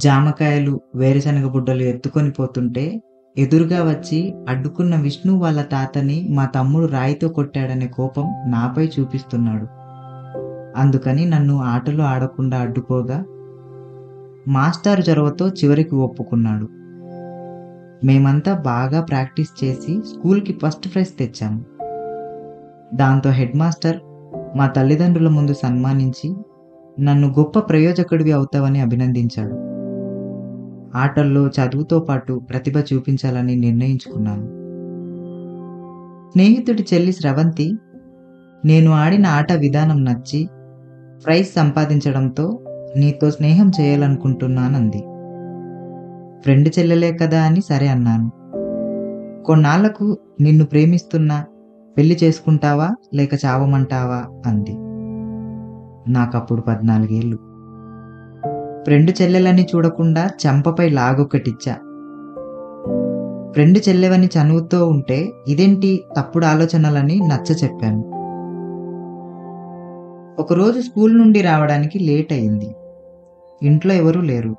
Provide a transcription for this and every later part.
జామకాయలు, వేరుశనగ బుడ్డలు ఎత్తుకొని పోతుంటే, ఎదురుగా వచ్చి అడ్డుకున్న విష్ణు వాళ్ళ తాతని మా తమ్ముడు రాయితో కొట్టాడనే కోపం నాపై చూపిస్తున్నాడు. అందుకని నన్ను ఆటలు ఆడకుండా అడ్డుకోగా, మాస్టారు చొరవతో చివరికి ఒప్పుకున్నాడు. మేమంతా బాగా ప్రాక్టీస్ చేసి స్కూల్‌కి ఫస్ట్ ప్రైజ్ తెచ్చాము. దాంతో హెడ్ మాస్టర్ మా తల్లిదండ్రుల ముందు సన్మానించి, నన్ను గొప్ప ప్రయోజకుడివి అవుతావని అభినందించాడు. ఆటల్లో చదువుతో పాటు ప్రతిభ చూపించాలని నిర్ణయించుకున్నాను. స్నేహితుడి చెల్లి స్రవంతి నేను ఆడిన ఆట విధానం నచ్చి ప్రైజ్ సంపాదించడంతో నీతో స్నేహం చేయాలనుకుంటున్నానంది. ఫ్రెండ్ చెల్లెలే కదా అని సరే అన్నాను. కొన్నాళ్లకు నిన్ను ప్రేమిస్తున్నా, పెళ్లి చేసుకుంటావా లేక చావమంటావా అంది. నాకప్పుడు 14 ఏళ్ళు. ఫ్రెండ్ చెల్లెలని చూడకుండా చెంపపై లాగొకటిచ్చా. ఫ్రెండ్ చెల్లెవని చనువుతో ఉంటే ఇదేంటి తప్పుడు ఆలోచనలని నచ్చ చెప్పాను. ఒకరోజు స్కూల్ నుండి రావడానికి లేట్ అయింది. ఇంట్లో ఎవరూ లేరు.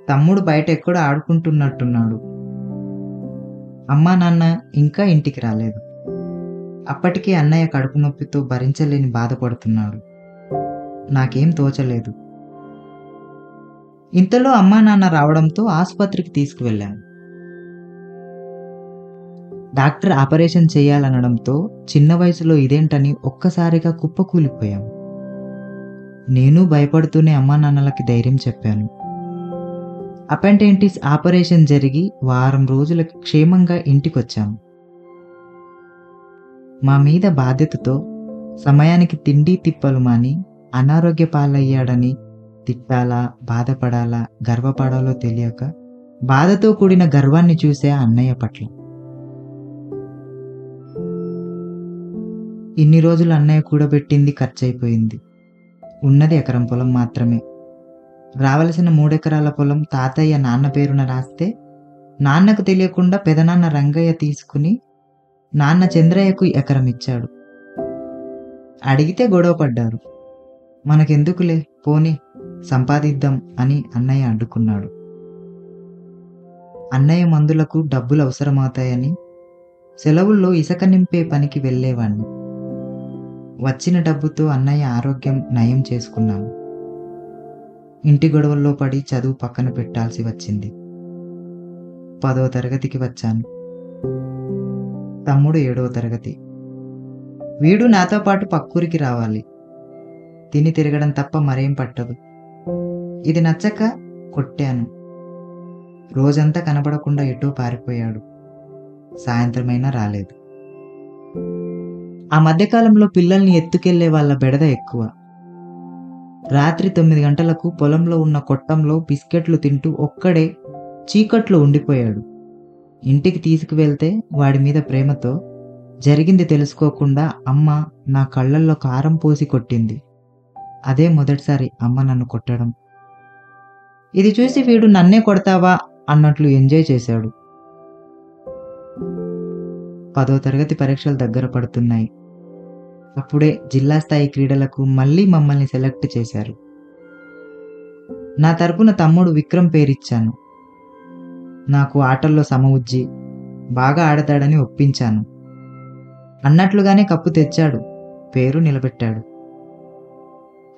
తమ్ముడు బయట ఎక్కడో ఆడుకుంటున్నట్టున్నాడు. అమ్మా నాన్న ఇంకా ఇంటికి రాలేదు. అప్పటికే అన్నయ్య కడుపు నొప్పితో భరించలేని బాధపడుతున్నాడు. నాకేం తోచలేదు. ఇంతలో అమ్మా నాన్న రావడంతో ఆసుపత్రికి తీసుకువెళ్ళాను. డాక్టర్ ఆపరేషన్ చేయాలనడంతో చిన్న వయసులో ఇదేంటని ఒక్కసారిగా కుప్పకూలిపోయాం. నేను భయపడుతూనే అమ్మా నాన్నలకి ధైర్యం చెప్పాను. అపెండైటిస్ ఆపరేషన్ జరిగి వారం రోజులకి క్షేమంగా ఇంటికొచ్చాము. మా మీద బాధ్యతతో సమయానికి తిండి తిప్పలు మాని అనారోగ్య పాలయ్యాడని తిట్టాలా, బాధపడాలా, గర్వపడాలో తెలియక బాధతో కూడిన గర్వాన్ని చూసే అన్నయ్య పట్ల. ఇన్ని రోజులు అన్నయ్య కూడబెట్టింది ఖర్చయిపోయింది. ఉన్నది ఎకరం పొలం మాత్రమే. రావలసిన 3 ఎకరాల పొలం తాతయ్య నాన్న పేరున రాస్తే, నాన్నకు తెలియకుండా పెదనాన్న రంగయ్య తీసుకుని నాన్న చంద్రయ్యకు ఎకరం ఇచ్చాడు. అడిగితే గొడవ పడ్డారు. మనకెందుకులే, పోనీ సంపాదిద్దాం అని అన్నయ్య అడ్డుకున్నాడు. అన్నయ్య మందులకు డబ్బులు అవసరమవుతాయని సెలవుల్లో ఇసుక నింపే పనికి వెళ్ళేవాణ్ణి. వచ్చిన డబ్బుతో అన్నయ్య ఆరోగ్యం నయం చేసుకున్నాము. ఇంటి గొడవల్లో పడి చదువు పక్కన పెట్టాల్సి వచ్చింది. 10వ తరగతికి వచ్చాను. తమ్ముడు 7వ తరగతి. వీడు నాతో పాటు పక్కూరికి రావాలి. తిని తిరగడం తప్ప మరేం పట్టదు. ఇది నచ్చక కొట్టాను. రోజంతా కనబడకుండా ఎటో పారిపోయాడు. సాయంత్రమైనా రాలేదు. ఆ మధ్యకాలంలో పిల్లల్ని ఎత్తుకెళ్లే వాళ్ళ బెడద ఎక్కువ. రాత్రి 9 గంటలకు పొలంలో ఉన్న కొట్టంలో బిస్కెట్లు తింటూ ఒక్కడే చీకట్లో ఉండిపోయాడు. ఇంటికి తీసుకువెళ్తే వాడి మీద ప్రేమతో జరిగింది తెలుసుకోకుండా అమ్మ నా కళ్ళల్లో కారం పోసి కొట్టింది. అదే మొదటిసారి అమ్మ నన్ను కొట్టడం. ఇది చూసి వీడు నన్నే కొడతావా అన్నట్లు ఎంజాయ్ చేశాడు. 10వ తరగతి పరీక్షలు దగ్గర పడుతున్నాయి. అప్పుడే జిల్లా స్థాయి క్రీడలకు మళ్ళీ మమ్మల్ని సెలెక్ట్ చేశారు. నా తరపున తమ్ముడు విక్రమ్ పేరిచ్చాను. నాకు ఆటల్లో సమవుజ్జి, బాగా ఆడతాడని ఒప్పించాను. అన్నట్లుగానే కప్పు తెచ్చాడు, పేరు నిలబెట్టాడు.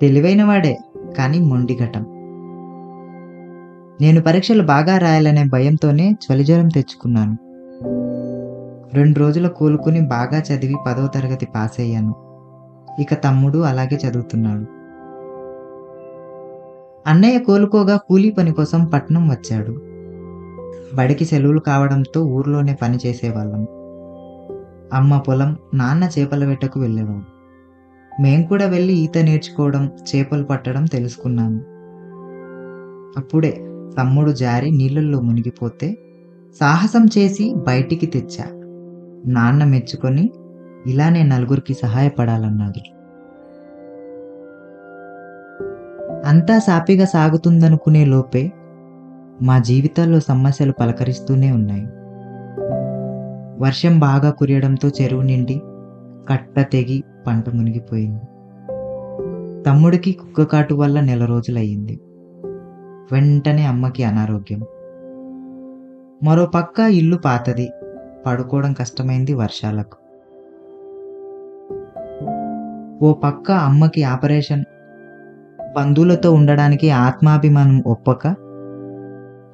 తెలివైనవాడే, కానీ మొండిఘటం. నేను పరీక్షలు బాగా రాయాలనే భయంతోనే చలిజ్వరం తెచ్చుకున్నాను. 2 రోజులు కోలుకుని బాగా చదివి 10వ తరగతి పాస్ అయ్యాను. ఇక తమ్ముడు అలాగే చదువుతున్నాడు. అన్నయ్య కోలుకోగా కూలీ పని కోసం పట్నం వచ్చాడు. బడికి సెలవులు కావడంతో ఊర్లోనే పని చేసేవాళ్ళం. అమ్మ పొలం, నాన్న చేపల వేటకు వెళ్ళేవాడు. మేం కూడా వెళ్ళి ఈత నేర్చుకోవడం, చేపలు పట్టడం తెలుసుకున్నాము. అప్పుడే తమ్ముడు జారి నీళ్ళల్లో మునిగిపోతే సాహసం చేసి బయటికి తెచ్చా. నాన్న మెచ్చుకొని ఇలానే నలుగురికి సహాయపడాలన్నాడు. అంతా సాపిగా సాగుతుందనుకునే లోపే మా జీవితాల్లో సమస్యలు పలకరిస్తూనే ఉన్నాయి. వర్షం బాగా కురియడంతో చెరువు నిండి కట్ట తెగి పంట మునిగిపోయింది. తమ్ముడికి కుక్క కాటు వల్ల 1 నెల రోజులయ్యింది. వెంటనే అమ్మకి అనారోగ్యం. మరో పక్క ఇల్లు పాతది, పడుకోవడం కష్టమైంది వర్షాలకు. ఓ పక్క అమ్మకి ఆపరేషన్, బంధువులతో ఉండడానికి ఆత్మాభిమానం ఒప్పక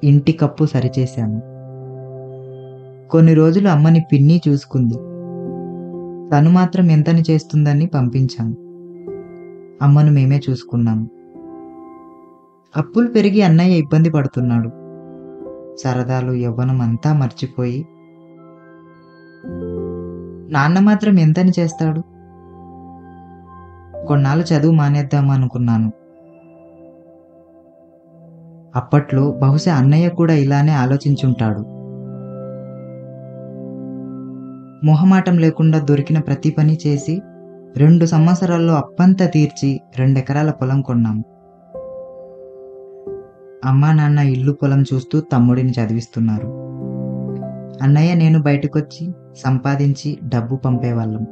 ఇంటి కప్పు సరిచేశాము. కొన్ని రోజులు అమ్మని పిన్ని చూసుకుంది. తను మాత్రం ఎంతని చేస్తుందని పంపించాము. అమ్మను మేమే చూసుకున్నాము. అప్పులు పెరిగి అన్నయ్య ఇబ్బంది పడుతున్నాడు. సరదాలు యవ్వనం అంతా మర్చిపోయి నాన్న మాత్రం ఎంతని చేస్తాడు. కొన్నాళ్ళు చదువు మానేద్దాం అనుకున్నాను. అప్పట్లో బహుశా అన్నయ్య కూడా ఇలానే ఆలోచించుంటాడు. మొహమాటం లేకుండా దొరికిన ప్రతి పని చేసి 2 సంవత్సరాల్లో అప్పంతా తీర్చి 2 ఎకరాల పొలం కొన్నాం. అమ్మా నాన్న ఇల్లు పొలం చూస్తూ తమ్ముడిని చదివిస్తున్నారు. అన్నయ్య నేను బయటకొచ్చి సంపాదించి డబ్బు పంపేవాళ్ళం.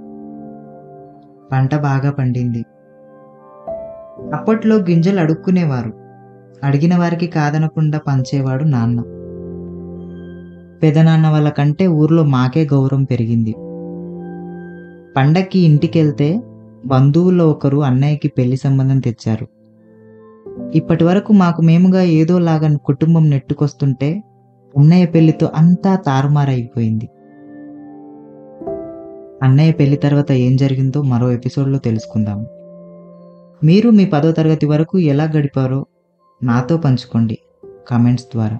పంట బాగా పండింది. అప్పట్లో గింజలు అడుక్కునేవారు. అడిగిన వారికి కాదనకుండా పంచేవాడు నాన్న. పెదనాన్న వాళ్ళ కంటే ఊర్లో మాకే గౌరవం పెరిగింది. పండక్కి ఇంటికెళ్తే బంధువుల్లో ఒకరు అన్నయ్యకి పెళ్లి సంబంధం తెచ్చారు. ఇప్పటి వరకు మాకు మేముగా ఏదోలాగా కుటుంబం నెట్టుకొస్తుంటే అన్నయ్య పెళ్లితో అంతా తారుమారైపోయింది. అన్నయ్య పెళ్లి తర్వాత ఏం జరిగిందో మరో ఎపిసోడ్లో తెలుసుకుందాం. మీరు మీ 10వ తరగతి వరకు ఎలా గడిపారో నాతో పంచుకోండి కామెంట్స్ ద్వారా.